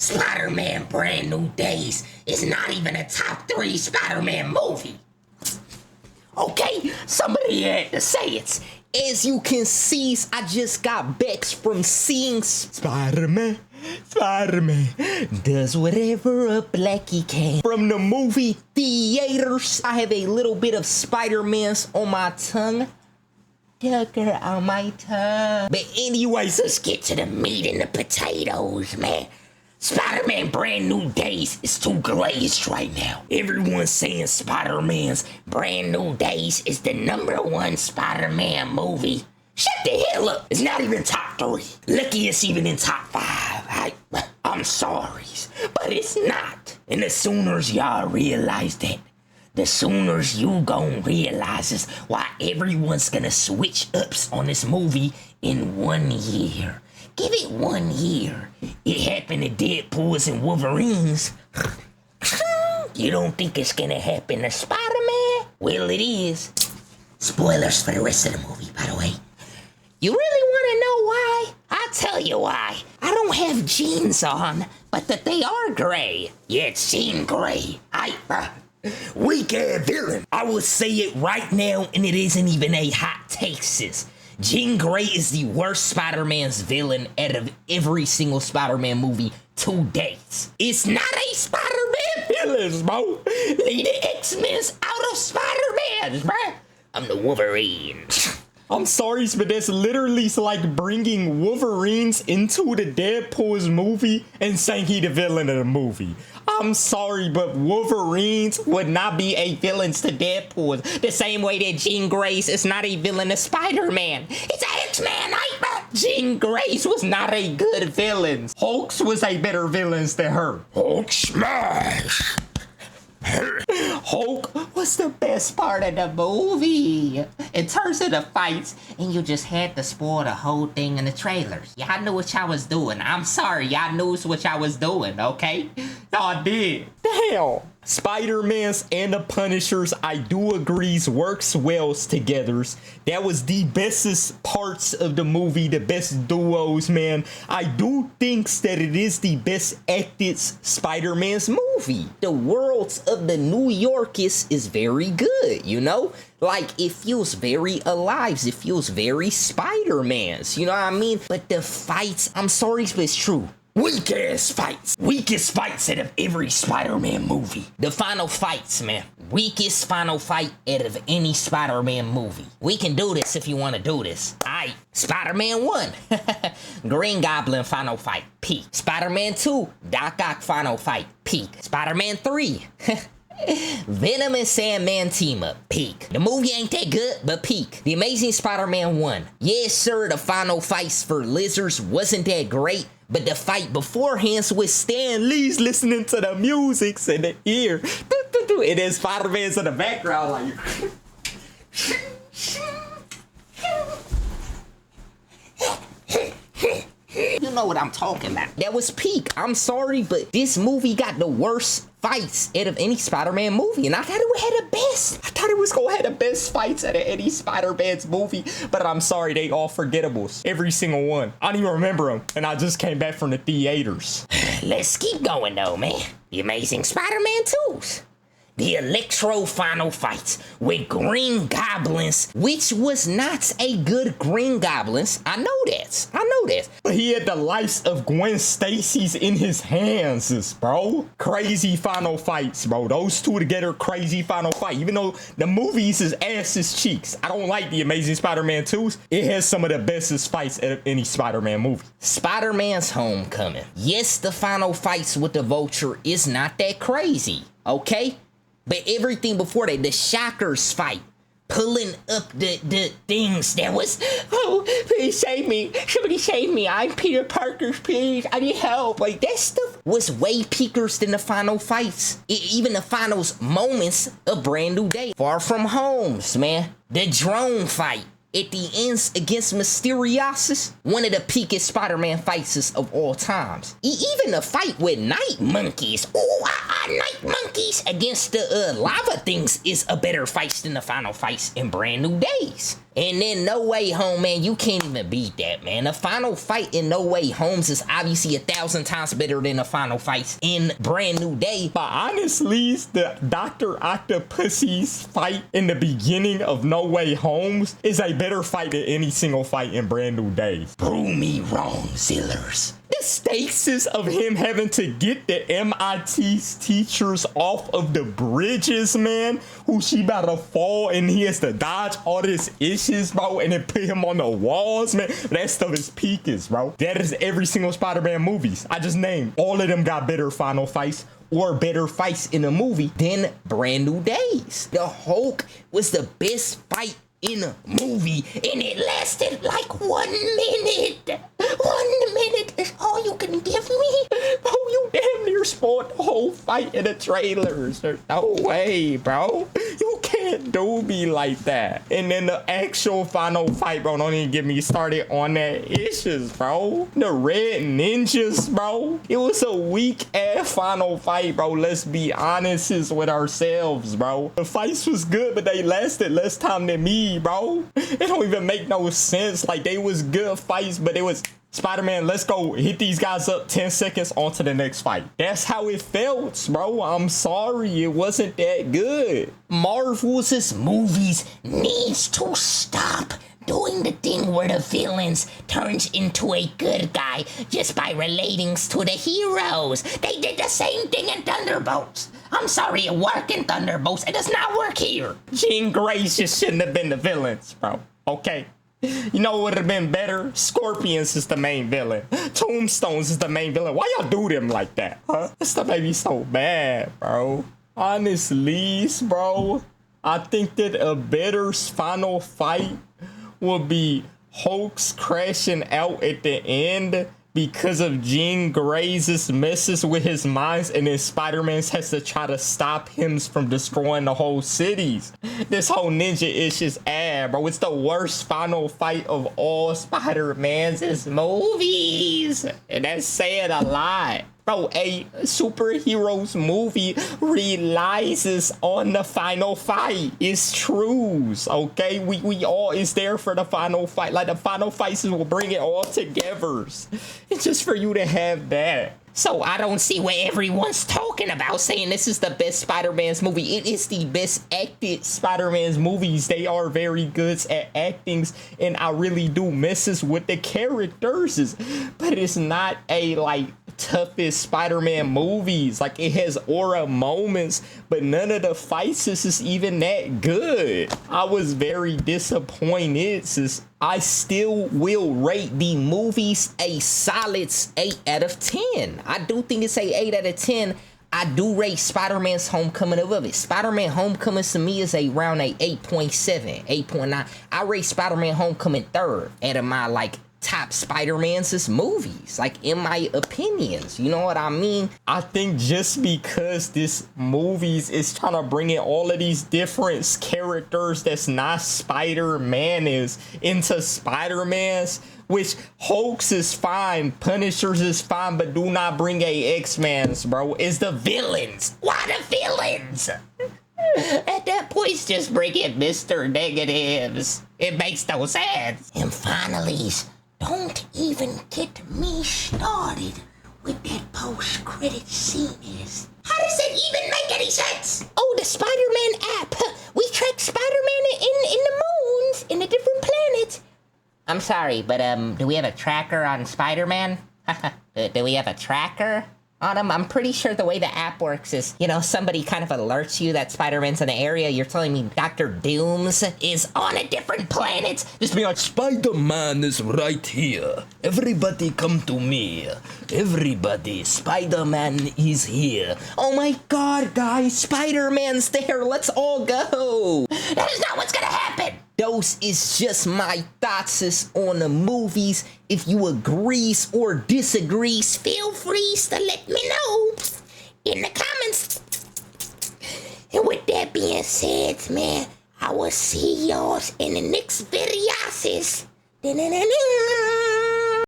Spider-Man Brand New Days is not even a top 3 Spider-Man movie. Okay, somebody had to say it. As you can see, I just got back from seeing Spider-Man does whatever a blackie can. From the movie theaters, I have a little bit of Spider-Man's on my tongue. Sugar on my tongue. But anyways, let's get to the meat and the potatoes, man. Spider-Man Brand New Days is too glazed right now. Everyone's saying Spider-Man's Brand New Days is the #1 Spider-Man movie. Shut the hell up. It's not even top 3. Lucky it's even in top 5. I'm sorry, but it's not. And the sooner y'all realize that, the sooner you gon' realize is why everyone's gonna switch ups on this movie in 1 year. Give it 1 year. It happened to Deadpool's and Wolverines. You don't think it's gonna happen to Spider-Man? Well, it is. Spoilers for the rest of the movie, by the way. You really wanna know why? I'll tell you why. I don't have jeans on, but that they are gray. Yeah, it's Jean Grey. Weak ass villain. I will say it right now, and it isn't even a hot take, sis. Jean Grey is the worst Spider-Man's villain out of every single Spider-Man movie to date. It's not a Spider-Man villain, bro. Leave the X-Men's out of Spider-Man, bro. I'm the Wolverine. I'm sorry, but that's literally like bringing Wolverines into the Deadpool's movie and saying he the villain of the movie. I'm sorry, but Wolverines would not be a villain to Deadpool. The same way that Jean Grey's is not a villain to Spider-Man. It's an X-Man. Jean Grey's was not a good villain. Hulk's was a better villain than her. Hulk smash. Hulk was the best part of the movie in terms of the fights, and you just had to spoil the whole thing in the trailers. Y'all knew what y'all was doing. I'm sorry, y'all knew what y'all was doing, okay? Y'all did. Damn. Spider-Man's and the Punisher's, I do agree, works well together. That was the bestest parts of the movie, the best duos, man. I do think that it is the best acted Spider-Man's movie. The worlds of the New York is very good, you know? Like, it feels very alive. It feels very Spider-Man's, you know what I mean? But the fights, I'm sorry, but it's true. Weakest fights out of every Spider-Man movie. The final fights, man. Weakest final fight out of any Spider-Man movie. We can do this if you want to do this. Aight, Spider-Man 1. Green Goblin final fight, peak. Spider-Man 2, Doc Ock final fight, peak. Spider-Man 3. Venom and Sandman team up, peak. The movie ain't that good, but peak. The Amazing Spider-Man 1. Yes, sir, the final fights for Lizards wasn't that great, but the fight beforehand with Stan Lee's listening to the music in the ear. And then Spider-Man's in the background like... You know what I'm talking about. That was peak. I'm sorry, but this movie got the worst fights out of any Spider-Man movie, and I thought it had the best. I thought it was gonna have the best fights out of any Spider-Man's movie, but I'm sorry, they all forgettables. Every single one. I don't even remember them, and I just came back from the theaters. Let's keep going though, man. The Amazing Spider-Man 2s. The Electro final fights with Green Goblins, which was not a good Green Goblins. I know that. He had the lives of Gwen Stacy's in his hands, bro. Crazy final fights, bro. Those two together, crazy final fight. Even though the movies is ass cheeks. I don't like the Amazing Spider-Man 2s. It has some of the bestest fights of any Spider-Man movie. Spider-Man's Homecoming. Yes, the final fights with the Vulture is not that crazy, okay? But everything before that, the Shockers fight, pulling up the things that was, oh, please save me. Somebody save me. I'm Peter Parker, please. I need help. Like, that stuff was way peakers than the final fights. Even the finals moments of Brand New Day. Far From Homes, man. The drone fight at the ends against Mysteriosis, one of the peakest Spider-Man fights of all times. Even the fight with Night Monkeys, Night Monkeys against the lava things is a better fight than the final fights in Brand New Days. And then No Way Home, man, you can't even beat that, man. The final fight in No Way Homes is obviously 1,000 times better than the final fights in Brand New Day. But honestly, the Dr. Octopussy's fight in the beginning of No Way Homes is a better fight than any single fight in Brand New Day. Prove me wrong, Zillers. The stakes of him having to get the MIT's teachers off of the bridges, man, who she about to fall and he has to dodge all this issues, bro, and then put him on the walls, man. That stuff is peakers, bro. That is every single Spider-Man movies. I just named. All of them got better final fights or better fights in a movie than Brand New Days. The Hulk was the best fight in a movie, and it lasted like 1 minute. 1 minute is all you can give me? Bro, you damn near spoiled the whole fight in the trailers. There's no way, bro. You can't do me like that. And then the actual final fight, bro, don't even get me started on that issues, bro. The Red Ninjas, bro. It was a weak ass final fight, bro. Let's be honest with ourselves, bro. The fights was good, but they lasted less time than me, bro. It don't even make no sense. Like, they was good fights, but it was Spider-Man, let's go hit these guys up 10 seconds onto the next fight. That's how it felt, bro. I'm sorry, it wasn't that good. Marvel's movies needs to stop doing the thing where the villains turns into a good guy just by relating to the heroes. They did the same thing in Thunderbolts. I'm sorry, it worked in Thunderbolts. It does not work here. Jean Grey just shouldn't have been the villains, bro. Okay. You know what would have been better? Scorpions is the main villain. Tombstones is the main villain. Why y'all do them like that, huh? This stuff made me so bad, bro. Honestly, bro, I think that a better final fight would be Hulk's crashing out at the end because of Jean Grey's messes with his minds, and then Spider-Man has to try to stop him from destroying the whole cities. This whole ninja ish is bro. It's the worst final fight of all Spider-Man's movies. And that's saying a lot. Bro, a superheroes movie relies on the final fight. It's truths, okay? We all is there for the final fight. Like, the final fights will bring it all together. It's just for you to have that. So I don't see what everyone's talking about saying this is the best Spider-Man's movie. It is the best acted Spider-Man's movies. They are very good at actings, and I really do misses with the characters. But it's not a, like, toughest Spider-Man movies. Like, it has aura moments, but none of the fights is even that good. I was very disappointed. I still will rate the movies a solid 8 out of 10. I do think it's a 8 out of 10. I do rate Spider-Man's Homecoming above it. Spider-Man Homecoming to me is around a 8.7, 8.9. I rate Spider-Man Homecoming third out of my, like, top Spider-Man's movies, like, in my opinions. You know what I mean? I think just because this movies is trying to bring in all of these different characters that's not Spider-Man is into Spider-Man's, which Hulk's is fine, Punishers is fine, but do not bring a X-Men's, bro. It's the villains. Why the villains? At that point, just bring in Mr. Negatives. It makes no sense. And finally, don't even get me started with that post-credit scene. How does it even make any sense? Oh, the Spider-Man app. We track Spider-Man in the moons, in the different planets. I'm sorry, but do we have a tracker on Spider-Man? Do we have a tracker on him? I'm pretty sure the way the app works is, you know, somebody kind of alerts you that Spider-Man's in the area. You're telling me Dr. Dooms is on a different planet. Just be like, Spider-Man is right here. Everybody come to me. Everybody, Spider-Man is here. Oh my god, guys, Spider-Man's there. Let's all go. That is not what's gonna happen. Those is just my thoughts on the movies. If you agrees or disagrees, feel free to let me know in the comments. And with that being said, man, I will see y'all in the next videos.